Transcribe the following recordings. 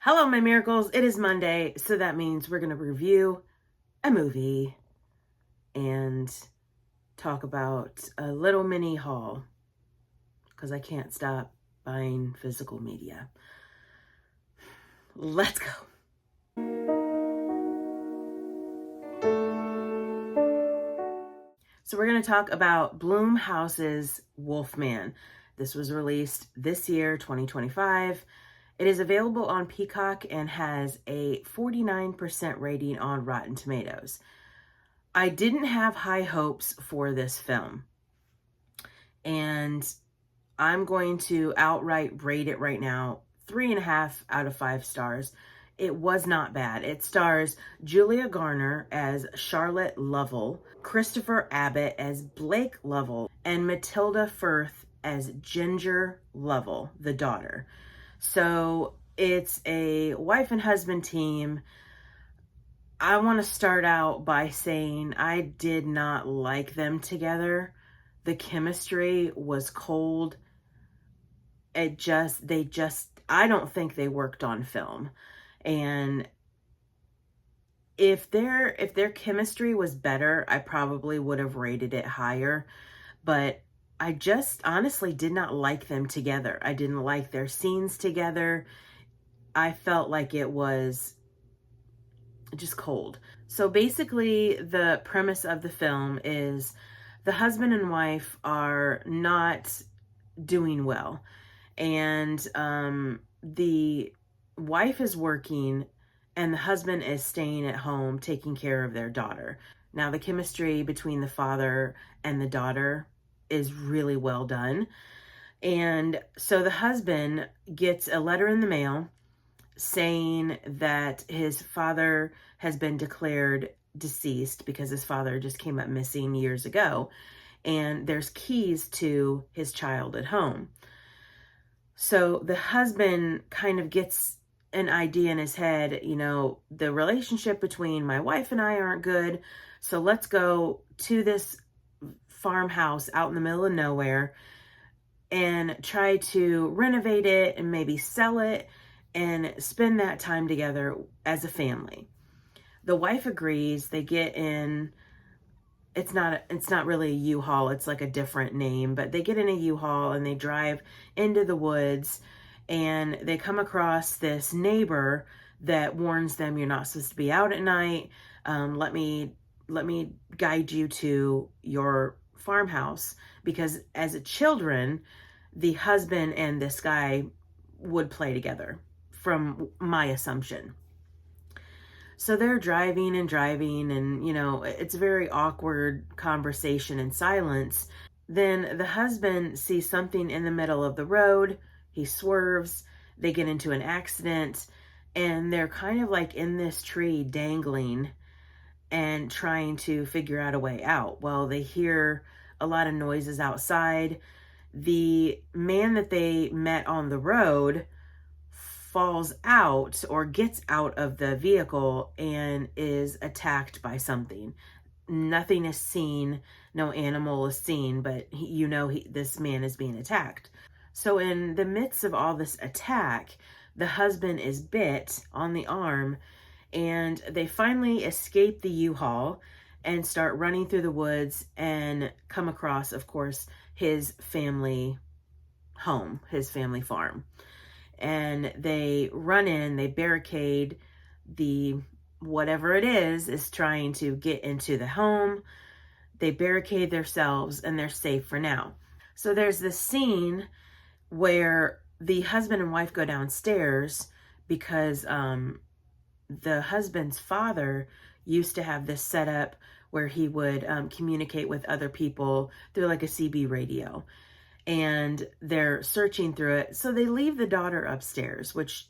Hello, my miracles. It is Monday, so that means we're going to review a movie and talk about a little mini haul because I can't stop buying physical media. Let's go. So we're going to talk about Blumhouse's Wolfman. This was released this year, 2025. It is available on Peacock and has a 49% rating on Rotten Tomatoes. I didn't have high hopes for this film, and I'm going to outright rate it right now 3.5 out of 5 stars. It was not bad. It stars Julia Garner as Charlotte Lovell, Christopher Abbott as Blake Lovell, and Matilda Firth as Ginger Lovell, the daughter. So it's a wife and husband team. I want to start out by saying I did not like them together. The chemistry was cold. I don't think they worked on film. And if their chemistry was better, I probably would have rated it higher. But I just honestly did not like them together. I didn't like their scenes together. I felt like it was just cold. So basically, the premise of the film is the husband and wife are not doing well. And the wife is working and the husband is staying at home taking care of their daughter. Now, the chemistry between the father and the daughter is really well done. And so the husband gets a letter in the mail saying that his father has been declared deceased because his father just came up missing years ago. And there's keys to his child at home. So the husband kind of gets an idea in his head, the relationship between my wife and I aren't good. So let's go to this farmhouse out in the middle of nowhere and try to renovate it and maybe sell it and spend that time together as a family. The wife agrees. They get in, it's not really a U-Haul, it's like a different name, but they get in a U-Haul and they drive into the woods and they come across this neighbor that warns them, you're not supposed to be out at night. Let me guide you to your farmhouse, because as a children, the husband and this guy would play together, from my assumption. So they're driving and it's a very awkward conversation and silence. Then the husband sees something in the middle of the road. He swerves. They get into an accident and they're kind of like in this tree dangling and trying to figure out a way out. Well, they hear a lot of noises outside. The man that they met on the road falls out or gets out of the vehicle and is attacked by something. Nothing is seen, no animal is seen, but this man is being attacked. So in the midst of all this attack, the husband is bit on the arm and they finally escape the U-Haul and start running through the woods and come across, of course, his family home, his family farm. And they run in, they barricade the whatever it is trying to get into the home. They barricade themselves and they're safe for now. So there's this scene where the husband and wife go downstairs because the husband's father used to have this setup where he would communicate with other people through like a CB radio. And they're searching through it. So they leave the daughter upstairs, which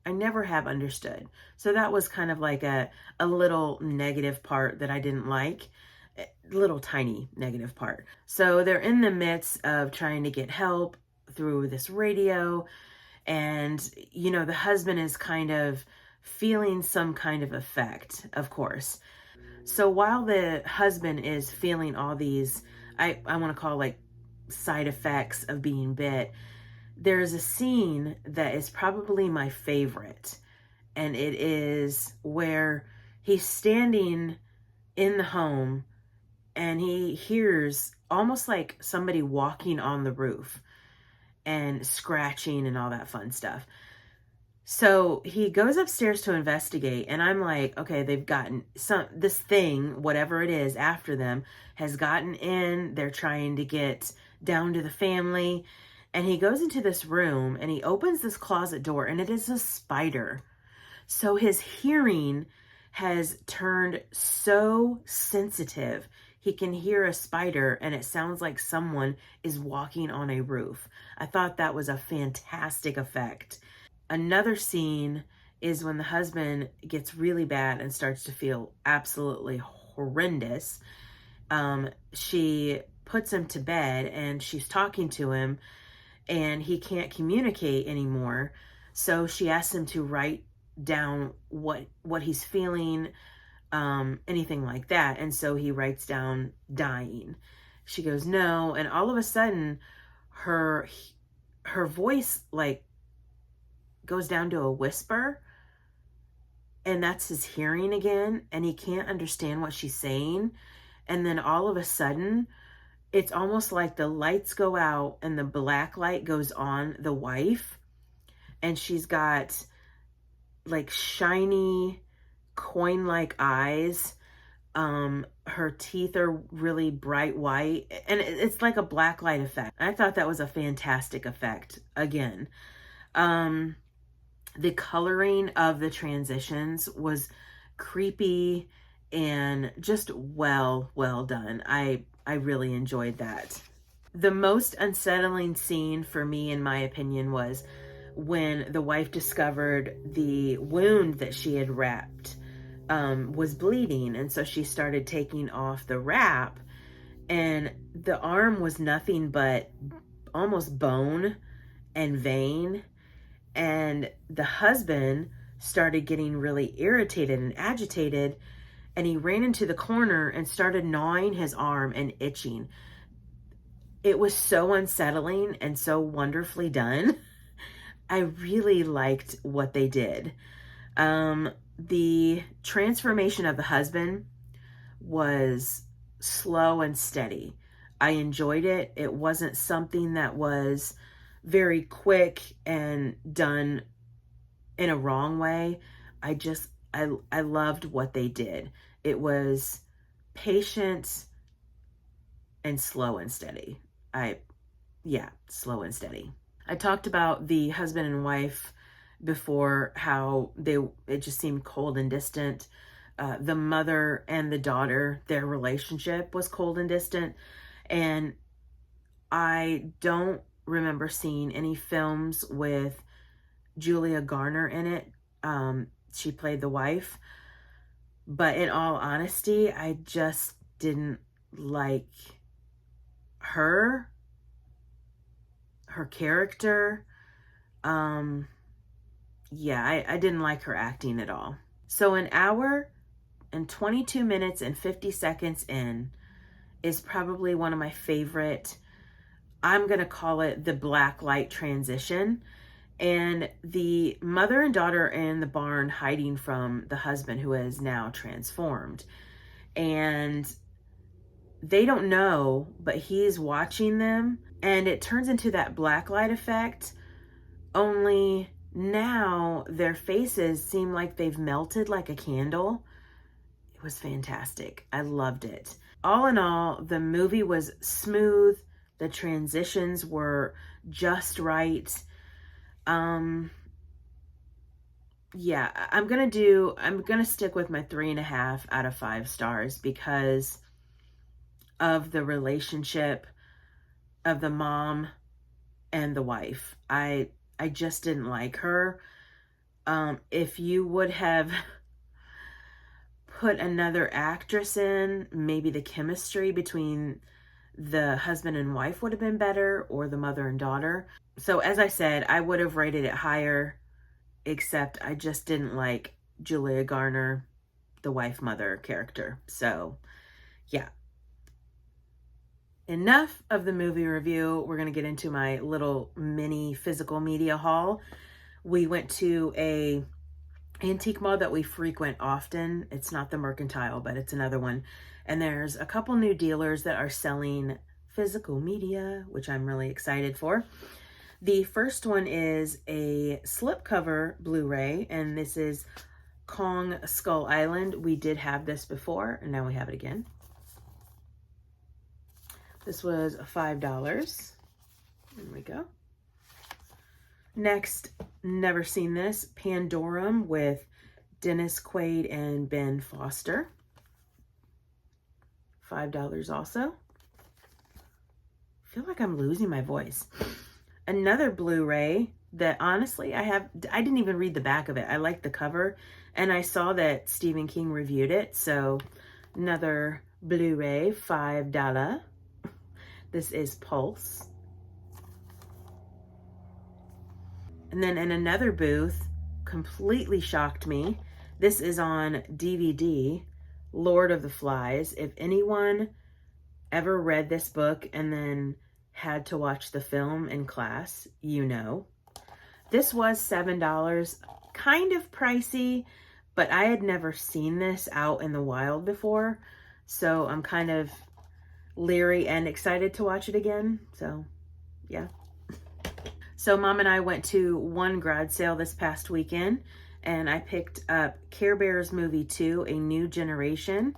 I never have understood. So that was kind of like a little negative part that I didn't like. A little tiny negative part. So they're in the midst of trying to get help through this radio. And, the husband is kind of feeling some kind of effect, of course. So while the husband is feeling all these, I want to call like side effects of being bit, there's a scene that is probably my favorite. And it is where he's standing in the home and he hears almost like somebody walking on the roof and scratching and all that fun stuff. So he goes upstairs to investigate, and I'm like, okay, they've gotten this thing, whatever it is, after them, has gotten in. They're trying to get down to the family. And he goes into this room and he opens this closet door, and it is a spider. So his hearing has turned so sensitive. He can hear a spider and it sounds like someone is walking on a roof. I thought that was a fantastic effect. Another scene is when the husband gets really bad and starts to feel absolutely horrendous. She puts him to bed and she's talking to him and he can't communicate anymore. So she asks him to write down what he's feeling, anything like that. And so he writes down dying. She goes, no. And all of a sudden her voice like goes down to a whisper, and that's his hearing again, and he can't understand what she's saying. And then all of a sudden it's almost like the lights go out and the black light goes on the wife, and she's got like shiny coin-like eyes. Her teeth are really bright white, and it's like a black light effect. I thought that was a fantastic effect again. The coloring of the transitions was creepy and just well done. I really enjoyed that. The most unsettling scene for me, in my opinion, was when the wife discovered the wound that she had wrapped was bleeding. And so she started taking off the wrap, and the arm was nothing but almost bone and vein. And the husband started getting really irritated and agitated, and he ran into the corner and started gnawing his arm and itching. It was so unsettling and so wonderfully done. I really liked what they did. The transformation of the husband was slow and steady. I enjoyed it. It wasn't something that was very quick and done in a wrong way. I loved what they did. It was patient and slow and steady. Slow and steady. I talked about the husband and wife before, how it just seemed cold and distant. The mother and the daughter, their relationship was cold and distant. And I don't remember seeing any films with Julia Garner in it. She played the wife. But in all honesty, I just didn't like her character. I didn't like her acting at all. So an hour and 22 minutes and 50 seconds in is probably one of my favorite. I'm going to call it the black light transition. And the mother and daughter are in the barn hiding from the husband, who is now transformed. And they don't know, but he's watching them. And it turns into that black light effect. Only now their faces seem like they've melted like a candle. It was fantastic. I loved it. All in all, the movie was smooth. The transitions were just right. I'm gonna stick with my 3.5 out of 5 stars because of the relationship of the mom and the wife. I just didn't like her. If you would have put another actress in, maybe the chemistry between the husband and wife would have been better, or the mother and daughter. So as I said, I would have rated it higher, except I just didn't like Julia Garner, the wife mother character. So yeah. Enough of the movie review. We're going to get into my little mini physical media haul. We went to a antique mall that we frequent often. It's not the Mercantile, but it's another one. And there's a couple new dealers that are selling physical media, which I'm really excited for. The first one is a slipcover Blu-ray, and this is Kong Skull Island. We did have this before, and now we have it again. This was $5. There we go. Next, never seen this, Pandorum with Dennis Quaid and Ben Foster. $5 also. I feel like I'm losing my voice. Another Blu-ray that honestly I didn't even read the back of it. I liked the cover and I saw that Stephen King reviewed it. So another Blu-ray, $5. This is Pulse. And then in another booth, completely shocked me. This is on DVD, Lord of the Flies. If anyone ever read this book and then had to watch the film in class, you know. This was $7, kind of pricey, but I had never seen this out in the wild before. So I'm kind of leery and excited to watch it again. So yeah. So Mom and I went to one garage sale this past weekend, and I picked up Care Bears Movie 2, A New Generation,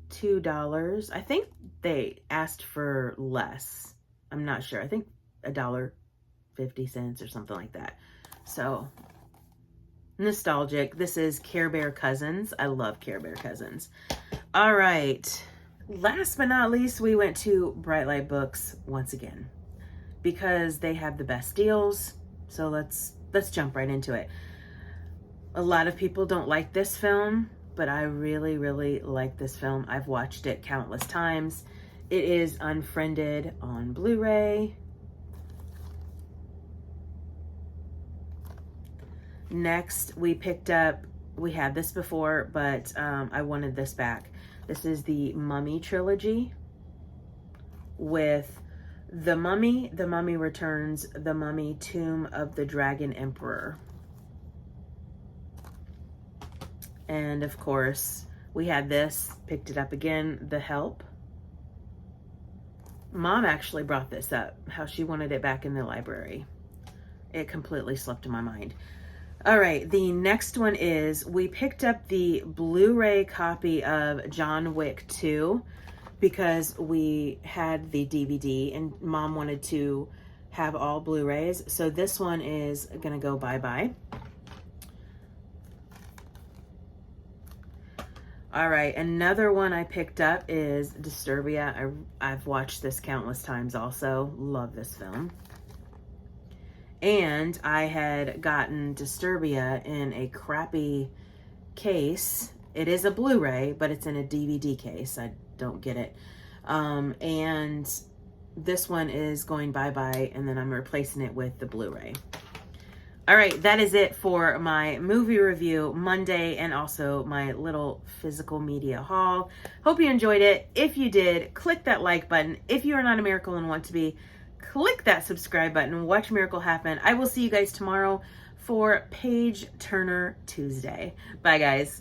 $2. I think they asked for less. I'm not sure. I think $1.50 or something like that. So nostalgic. This is Care Bear Cousins. I love Care Bear Cousins. All right. Last but not least, we went to Bright Light Books once again, because they have the best deals. So let's jump right into it. A lot of people don't like this film, but I really, really like this film. I've watched it countless times. It is Unfriended on Blu-ray. Next, we picked up, we had this before, but I wanted this back. This is the Mummy trilogy with The Mummy, The Mummy Returns, The Mummy, Tomb of the Dragon Emperor. And of course, we had this, picked it up again, The Help. Mom actually brought this up, how she wanted it back in the library. It completely slipped my mind. All right, the next one is, we picked up the Blu-ray copy of John Wick 2 because we had the DVD and Mom wanted to have all Blu-rays. So this one is gonna go bye-bye. All right, another one I picked up is Disturbia. I've watched this countless times also. Love this film. And I had gotten Disturbia in a crappy case. It is a Blu-ray, but it's in a DVD case. I don't get it. And this one is going bye-bye, and then I'm replacing it with the Blu-ray. All right, that is it for my movie review Monday and also my little physical media haul. Hope you enjoyed it. If you did, click that like button. If you are not a miracle and want to be, click that subscribe button and watch a miracle happen. I will see you guys tomorrow for Page Turner Tuesday. Bye, guys.